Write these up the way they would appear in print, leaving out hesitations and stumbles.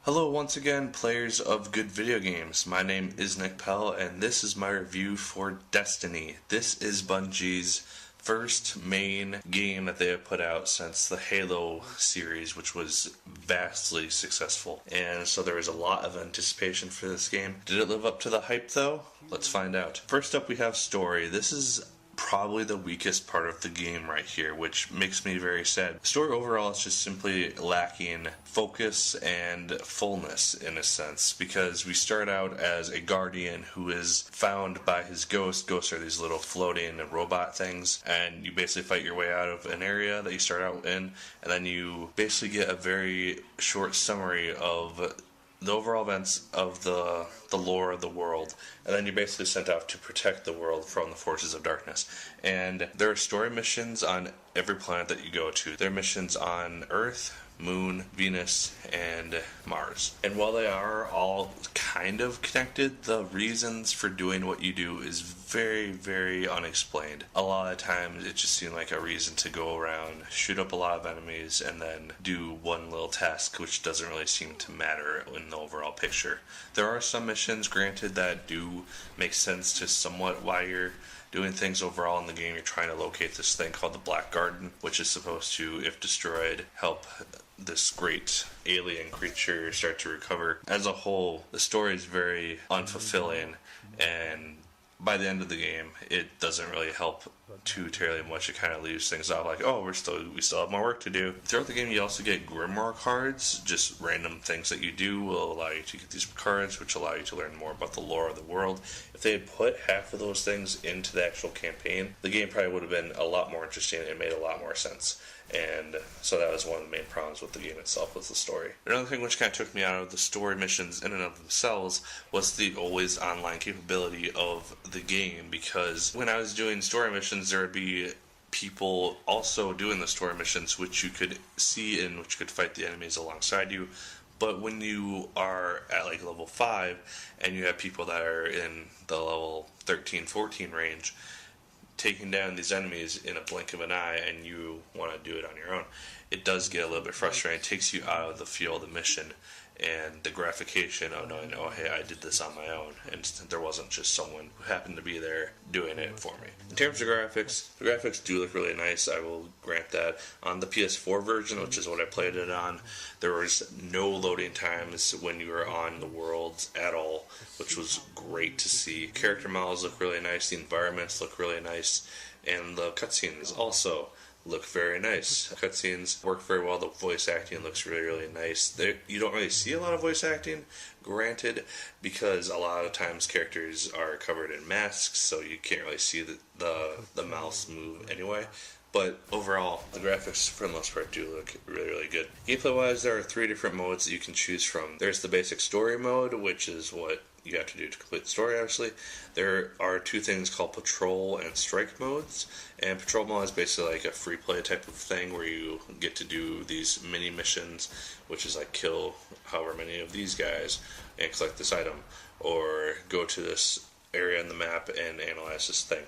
Hello once again, players of good video games. My name is Nick Pell, and this is my review for Destiny. This is Bungie's first main game that they have put out since the Halo series, which was vastly successful. And so there is a lot of anticipation for this game. Did it live up to the hype though? Let's find out. First up we have story. This is probably the weakest part of the game right here, which makes me very sad. The story overall is just simply lacking focus and fullness in a sense, because we start out as a guardian who is found by his ghost. Ghosts are these little floating robot things, and you basically fight your way out of an area that you start out in, and then you basically get a very short summary of the overall events of the lore of the world, and then you're basically sent out to protect the world from the forces of darkness. And there are story missions on every planet that you go to. There are missions on Earth, Moon, Venus, and Mars. And while they are all kind of connected, the reasons for doing what you do is very, very unexplained. A lot of times it just seemed like a reason to go around, shoot up a lot of enemies, and then do one little task, which doesn't really seem to matter in the overall picture. There are some missions, granted, that do make sense to somewhat why you're doing things overall in the game. You're trying to locate this thing called the Black Garden, which is supposed to, if destroyed, help this great alien creature start to recover. As a whole, the story is very unfulfilling, and by the end of the game, it doesn't really help too terribly much. It kind of leaves things off like, oh, we still have more work to do. Throughout the game, you also get grimoire cards. Just random things that you do will allow you to get these cards, which allow you to learn more about the lore of the world. If they had put half of those things into the actual campaign, the game probably would have been a lot more interesting and made a lot more sense. And so that was one of the main problems with the game itself, was the story. Another thing which kind of took me out of the story missions in and of themselves was the always online capability of the game, because when I was doing story missions, there would be people also doing the story missions which you could see and which could fight the enemies alongside you. But when you are at like level 5 and you have people that are in the level 13, 14 range, taking down these enemies in a blink of an eye, and you want to do it on your own, it does get a little bit frustrating. It takes you out of the feel of the mission and the gratification of knowing, oh, hey, I did this on my own, and there wasn't just someone who happened to be there doing it for me. In terms of graphics, the graphics do look really nice, I will grant that. On the PS4 version, which is what I played it on, there was no loading times when you were on the worlds at all, which was great to see. Character models look really nice, the environments look really nice, and the cutscenes also look very nice. Cutscenes work very well. The voice acting looks really, really nice. You don't really see a lot of voice acting, granted, because a lot of times characters are covered in masks, so you can't really see the mouths move anyway. But overall, the graphics for the most part do look really, really good. Gameplay-wise, there are 3 different modes that you can choose from. There's the basic story mode, which is what you have to do to complete the story, obviously. There are 2 things called patrol and strike modes, and patrol mode is basically like a free play type of thing where you get to do these mini missions, which is like kill however many of these guys and collect this item, or go to this area in the map and analyze this thing.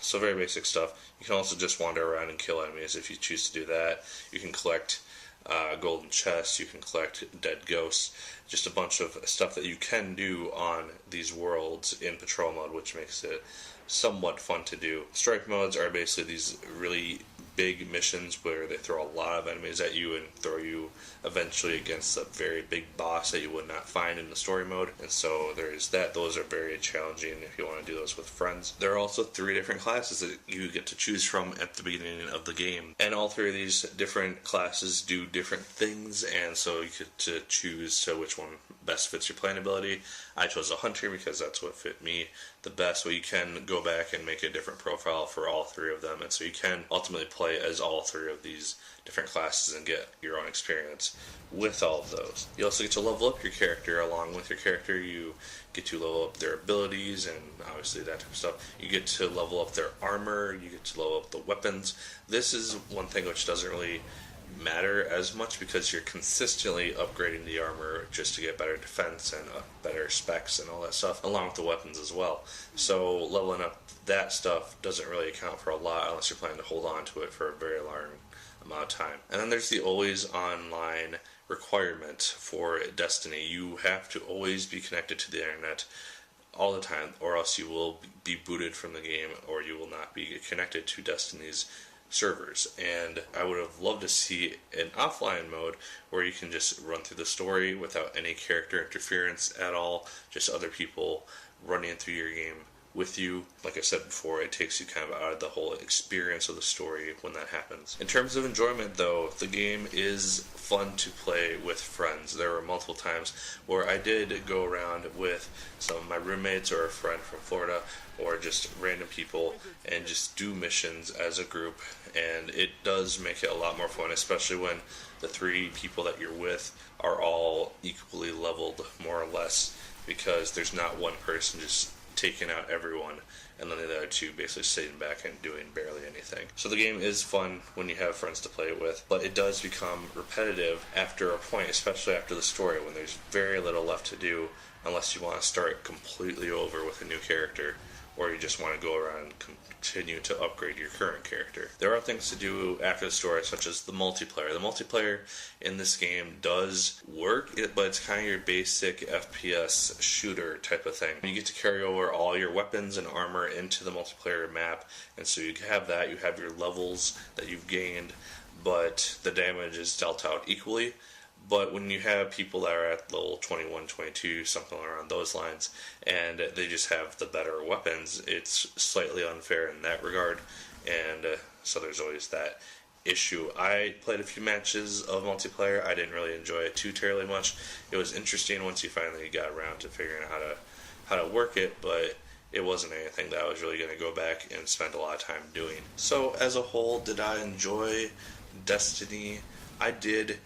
So very basic stuff. You can also just wander around and kill enemies if you choose to do that. You can collect golden chests, you can collect dead ghosts, just a bunch of stuff that you can do on these worlds in patrol mode, which makes it somewhat fun to do. Strike modes are basically these really big missions where they throw a lot of enemies at you and throw you eventually against a very big boss that you would not find in the story mode. And so there's that. Those are very challenging if you want to do those with friends. There are also 3 different classes that you get to choose from at the beginning of the game, and all 3 of these different classes do different things, and so you get to choose which one best fits your playing ability. I chose a hunter because that's what fit me the best, but you can go back and make a different profile for all 3 of them, and so you can ultimately play as all 3 of these different classes and get your own experience with all of those. You also get to level up your character. Along with your character, you get to level up their abilities and obviously that type of stuff. You get to level up their armor, you get to level up the weapons. This is one thing which doesn't really matter as much because you're consistently upgrading the armor just to get better defense and better specs and all that stuff, along with the weapons as well. So leveling up that stuff doesn't really account for a lot unless you're planning to hold on to it for a very long amount of time. And then there's the always online requirement for Destiny. You have to always be connected to the internet all the time, or else you will be booted from the game, or you will not be connected to Destiny's servers. And I would have loved to see an offline mode where you can just run through the story without any character interference at all, just other people running through your game with you. Like I said before, it takes you kind of out of the whole experience of the story when that happens. In terms of enjoyment though, the game is fun to play with friends. There were multiple times where I did go around with some of my roommates or a friend from Florida or just random people and just do missions as a group, and it does make it a lot more fun, especially when the 3 people that you're with are all equally leveled more or less, because there's not one person just taking out everyone and then the other 2 basically sitting back and doing barely anything. So the game is fun when you have friends to play it with, but it does become repetitive after a point, especially after the story, when there's very little left to do unless you want to start completely over with a new character, or you just want to go around and continue to upgrade your current character. There are things to do after the story, such as the multiplayer. The multiplayer in this game does work, but it's kind of your basic FPS shooter type of thing. You get to carry over all your weapons and armor into the multiplayer map, and so you have that, you have your levels that you've gained, but the damage is dealt out equally. But when you have people that are at level 21, 22, something around those lines, and they just have the better weapons, it's slightly unfair in that regard, and so there's always that issue. I played a few matches of multiplayer. I didn't really enjoy it too terribly much. It was interesting once you finally got around to figuring out how to work it, but it wasn't anything that I was really going to go back and spend a lot of time doing. So as a whole, did I enjoy Destiny? I did.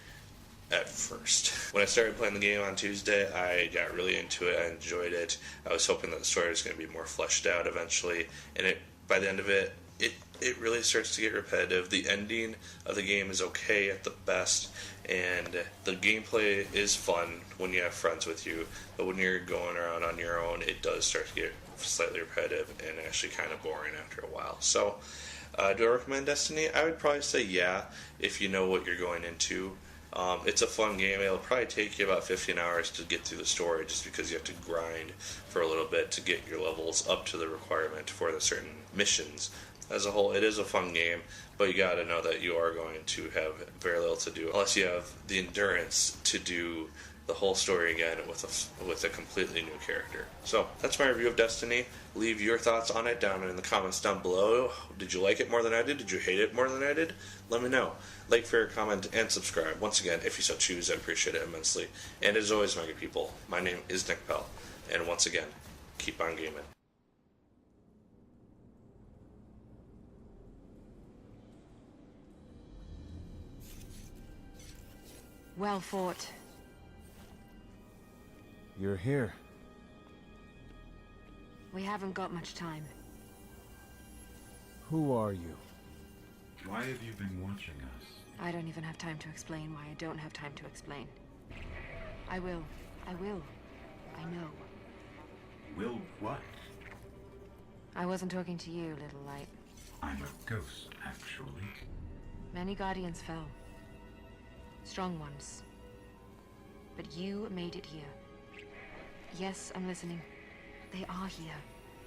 At first. When I started playing the game on Tuesday, I got really into it. I enjoyed it. I was hoping that the story was going to be more fleshed out eventually, and by the end of it really starts to get repetitive. The ending of the game is okay at the best, and the gameplay is fun when you have friends with you, but when you're going around on your own, it does start to get slightly repetitive and actually kind of boring after a while. So, do I recommend Destiny? I would probably say yeah, if you know what you're going into. It's a fun game. It'll probably take you about 15 hours to get through the story, just because you have to grind for a little bit to get your levels up to the requirement for the certain missions. As a whole, it is a fun game, but you gotta know that you are going to have very little to do, unless you have the endurance to do the whole story again with a completely new character. So that's my review of Destiny. Leave your thoughts on it down in the comments down below. Did you like it more than I did? Did you hate it more than I did? Let me know. Like, favorite, comment, and subscribe. Once again, if you so choose, I appreciate it immensely. And as always, my good people, my name is Nick Pell. And once again, keep on gaming. Well fought. You're here. We haven't got much time. Who are you? Why have you been watching us? I don't even have time to explain why I don't have time to explain. I will. I know. Will what? I wasn't talking to you, little light. I'm a ghost, actually. Many guardians fell. Strong ones. But you made it here. Yes, I'm listening. They are here.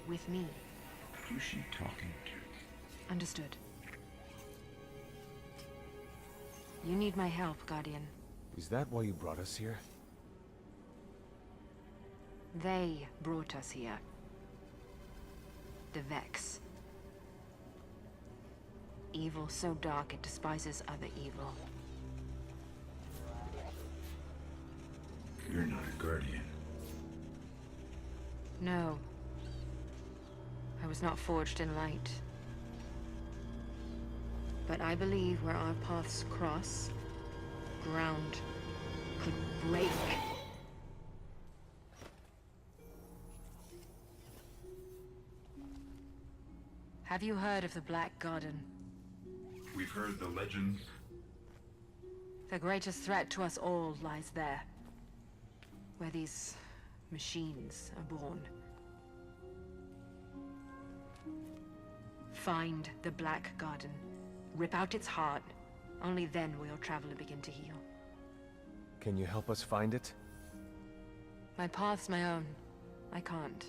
With me. Who's she talking to? Understood. You need my help, Guardian. Is that why you brought us here? They brought us here. The Vex. Evil so dark it despises other evil. You're not a guardian. No. I was not forged in light. But I believe where our paths cross, ground could break. Have you heard of the Black Garden? We've heard the legends. The greatest threat to us all lies there. Where these machines are born. Find the Black Garden. Rip out its heart Only then will your traveler begin to heal. Can you help us find it? My path's my own. I can't.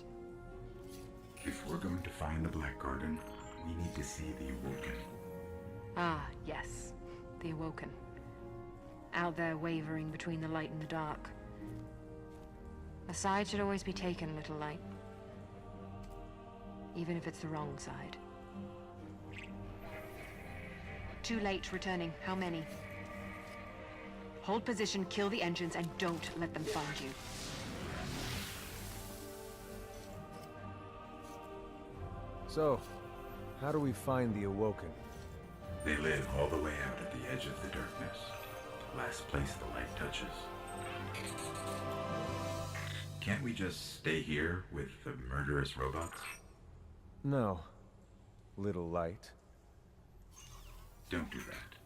If we're going to find the Black Garden, we need to see the Awoken. Ah, yes. The Awoken. Out there wavering between the light and the dark. A side should always be taken, little light. Even if it's the wrong side. Too late returning. How many? Hold position, kill the engines, and don't let them find you. So, how do we find the Awoken? They live all the way out at the edge of the darkness. The last place the light touches. Can't we just stay here with the murderous robots? No. Little light. Don't do that.